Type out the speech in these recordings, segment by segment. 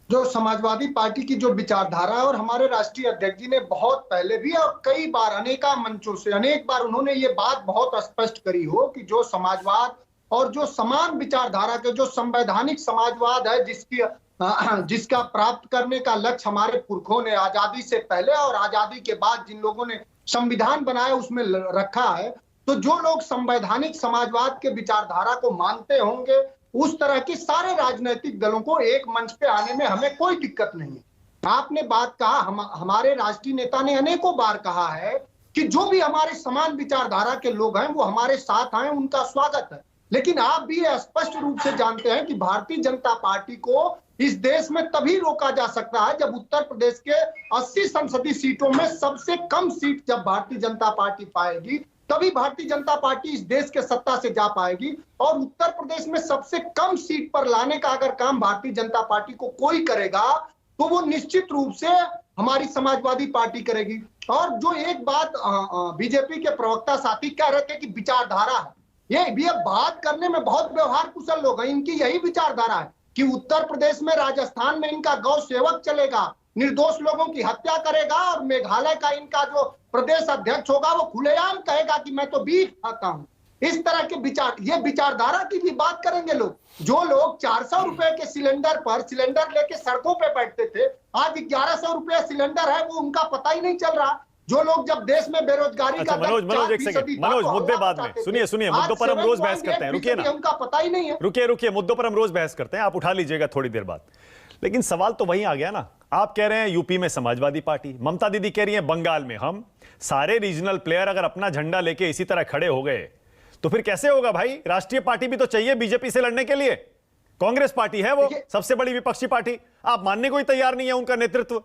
जो समाजवादी पार्टी की जो विचारधारा है, और हमारे राष्ट्रीय अध्यक्ष जी ने बहुत पहले भी और कई बार अनेका मंचों से अनेक बार उन्होंने ये बात बहुत स्पष्ट करी हो कि जो समाजवाद और जो समान विचारधारा के जो संवैधानिक समाजवाद है, जिसका प्राप्त करने का लक्ष्य हमारे पुरखों ने आजादी से पहले और आजादी के बाद जिन लोगों ने संविधान बनाया उसमें रखा है, तो जो लोग संवैधानिक समाजवाद के विचारधारा को मानते होंगे, उस तरह के सारे राजनीतिक दलों को एक मंच पे आने में हमें कोई दिक्कत नहीं है। आपने बात कहा, हमारे राष्ट्रीय नेता ने अनेकों बार कहा है कि जो भी हमारे समान विचारधारा के लोग हैं वो हमारे साथ आए, उनका स्वागत है। लेकिन आप भी स्पष्ट रूप से जानते हैं कि भारतीय जनता पार्टी को इस देश में तभी रोका जा सकता है जब उत्तर प्रदेश के 80 संसदीय सीटों में सबसे कम सीट जब भारतीय जनता पार्टी पाएगी, तभी भारतीय जनता पार्टी इस देश के सत्ता से जा पाएगी। और उत्तर प्रदेश में सबसे कम सीट पर लाने का अगर काम भारतीय जनता पार्टी को कोई करेगा तो वो निश्चित रूप से हमारी समाजवादी पार्टी करेगी। और जो एक बात बीजेपी के प्रवक्ता साथी कह रहे थे कि विचारधारा है, ये बात करने में बहुत व्यवहार कुशल लोग हैं, इनकी यही विचारधारा है कि उत्तर प्रदेश में राजस्थान में इनका गौ सेवक चलेगा, निर्दोष लोगों की हत्या करेगा, और मेघालय का इनका जो प्रदेश अध्यक्ष होगा वो खुलेआम कहेगा कि मैं तो बीफ खाता हूं। इस तरह के विचार, ये विचारधारा की भी बात करेंगे लोग। जो लोग 400 रुपए के सिलेंडर पर सिलेंडर लेके सड़कों पे बैठते थे, आज 1100 रुपए सिलेंडर है, वो उनका पता ही नहीं चल रहा। जो लोग जब देश में बेरोजगारी का मनोज एक सेकंड, मनोज मुद्दे बाद में, सुनिए मुद्दों पर हम रोज बहस करते हैं, रुकिए ना, उनका पता ही नहीं है। रुकिए मुद्दों पर हम रोज बहस करते हैं, आप उठा लीजिएगा थोड़ी देर बाद। लेकिन सवाल तो वहीं आ गया ना, आप कह रहे हैं यूपी में समाजवादी पार्टी, ममता दीदी कह रही है बंगाल में हम, सारे रीजनल प्लेयर अगर अपना झंडा लेके इसी तरह खड़े हो गए तो फिर कैसे होगा भाई? राष्ट्रीय पार्टी भी तो चाहिए बीजेपी से लड़ने के लिए। कांग्रेस पार्टी है वो सबसे बड़ी विपक्षी पार्टी, आप मानने को ही तैयार नहीं है उनका नेतृत्व।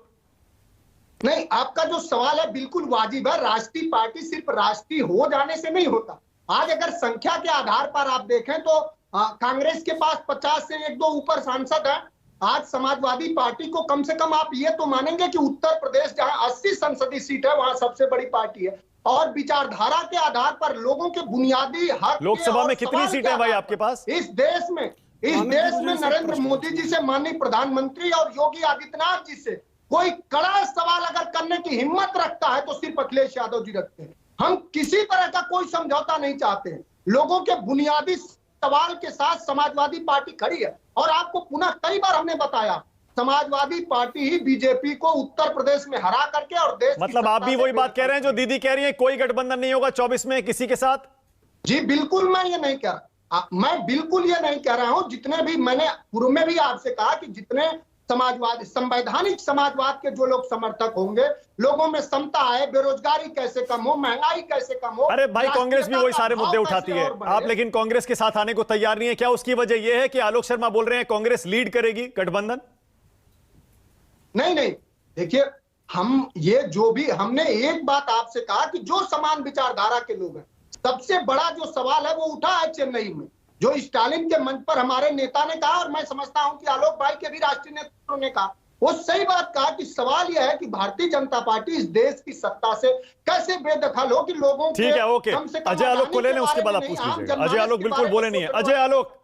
नहीं, आपका जो सवाल है बिल्कुल वाजिब है। राष्ट्रीय पार्टी सिर्फ राष्ट्रीय हो जाने से नहीं होता। आज अगर संख्या के आधार पर आप देखें तो कांग्रेस के पास 50 से 1-2 ऊपर सांसद है। आज समाजवादी पार्टी को कम से कम आप ये तो मानेंगे कि उत्तर प्रदेश जहां 80 संसदीय सीट है वहां सबसे बड़ी पार्टी है। और विचारधारा के आधार पर लोगों के बुनियादी हक, लोकसभा में कितनी सीटें हैं भाई आपके पास? इस देश में नरेंद्र मोदी जी से माननीय प्रधानमंत्री और योगी आदित्यनाथ जी से कोई कड़ा सवाल अगर करने की हिम्मत रखता है तो सिर्फ अखिलेश यादव जी रखते हैं। हम किसी तरह का कोई समझौता नहीं चाहते हैं। लोगों के बुनियादी सवाल के साथ समाजवादी पार्टी खड़ी है। और आपको पुनः कई बार हमने बताया, समाजवादी पार्टी ही बीजेपी को उत्तर प्रदेश में हरा करके और देश, मतलब आप भी वही बात कह रहे हैं जो दीदी कह रही है, कोई गठबंधन नहीं होगा 24 में किसी के साथ? जी बिल्कुल, मैं ये नहीं कह रहा, मैं बिल्कुल ये नहीं कह रहा हूं। जितने भी मैंने पूर्व में भी आपसे कहा कि जितने समाजवाद, संवैधानिक समाजवाद के जो लोग समर्थक होंगे, लोगों में समता है, बेरोजगारी कैसे कम हो, महंगाई कैसे कम हो। अरे भाई कांग्रेस भी वही सारे मुद्दे उठाती है, आप लेकिन कांग्रेस के साथ आने को तैयार नहीं है। क्या उसकी वजह यह है कि आलोक शर्मा बोल रहे हैं कांग्रेस लीड करेगी गठबंधन? नहीं, देखिए, हम ये जो भी हमने एक बात आपसे कहा कि जो समान विचारधारा के लोग हैं, सबसे बड़ा जो सवाल है वो उठा है चेन्नई में, जो स्टालिन के मंच पर हमारे नेता ने कहा, और मैं समझता हूं कि आलोक भाई के भी राष्ट्रीय नेतृत्व ने कहा, वो सही बात कहा कि सवाल यह है कि भारतीय जनता पार्टी इस देश की सत्ता से कैसे बेदखल हो कि लोगों ठीक है, ओके, अजय आलोक को ले लें, उसके बाद आप पूछ लीजिएगा। अजय आलोक बिल्कुल बोले नहीं है। अजय आलोक